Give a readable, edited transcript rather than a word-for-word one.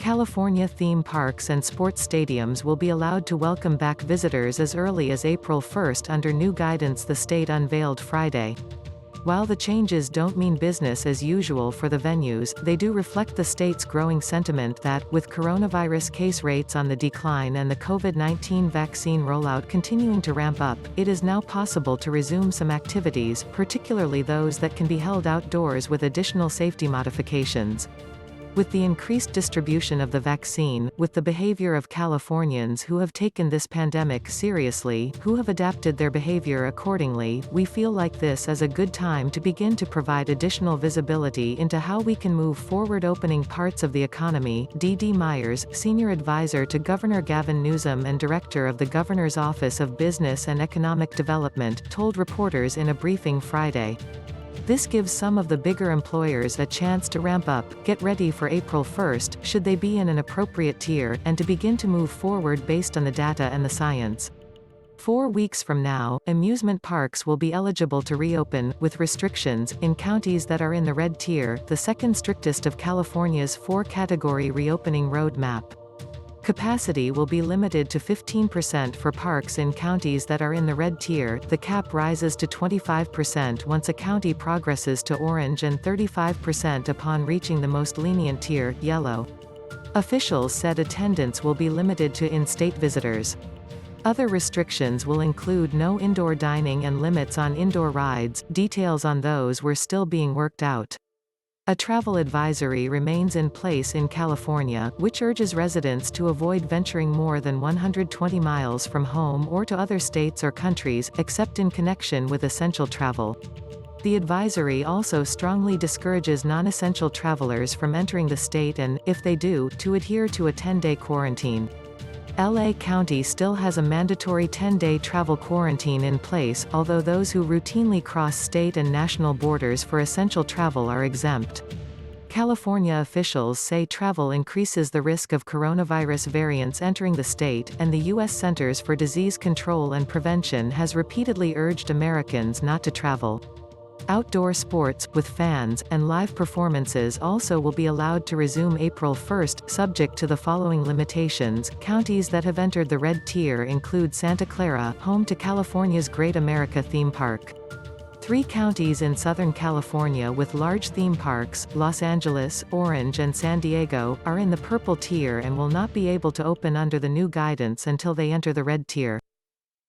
California theme parks and sports stadiums will be allowed to welcome back visitors as early as April 1 under new guidance the state unveiled Friday. While the changes don't mean business as usual for the venues, they do reflect the state's growing sentiment that, with coronavirus case rates on the decline and the COVID-19 vaccine rollout continuing to ramp up, it is now possible to resume some activities, particularly those that can be held outdoors with additional safety modifications. With the increased distribution of the vaccine, with the behavior of Californians who have taken this pandemic seriously, who have adapted their behavior accordingly, we feel like this is a good time to begin to provide additional visibility into how we can move forward opening parts of the economy. Dee Dee Myers, senior advisor to Governor Gavin Newsom and director of the Governor's Office of Business and Economic Development, told reporters in a briefing Friday. This gives some of the bigger employers a chance to ramp up, get ready for April 1, should they be in an appropriate tier, and to begin to move forward based on the data and the science. 4 weeks from now, amusement parks will be eligible to reopen, with restrictions, in counties that are in the red tier, the second strictest of California's 4-category reopening roadmap. Capacity will be limited to 15% for parks in counties that are in the red tier. The cap rises to 25% once a county progresses to orange and 35% upon reaching the most lenient tier, yellow. Officials said attendance will be limited to in-state visitors. Other restrictions will include no indoor dining and limits on indoor rides. Details on those were still being worked out. A travel advisory remains in place in California, which urges residents to avoid venturing more than 120 miles from home or to other states or countries, except in connection with essential travel. The advisory also strongly discourages non-essential travelers from entering the state and, if they do, to adhere to a 10-day quarantine. LA County still has a mandatory 10-day travel quarantine in place, although those who routinely cross state and national borders for essential travel are exempt. California officials say travel increases the risk of coronavirus variants entering the state, and the U.S. Centers for Disease Control and Prevention has repeatedly urged Americans not to travel. Outdoor sports, with fans, and live performances also will be allowed to resume April 1, subject to the following limitations. Counties that have entered the red tier include Santa Clara, home to California's Great America theme park. 3 counties in Southern California with large theme parks, Los Angeles, Orange and San Diego, are in the purple tier and will not be able to open under the new guidance until they enter the red tier.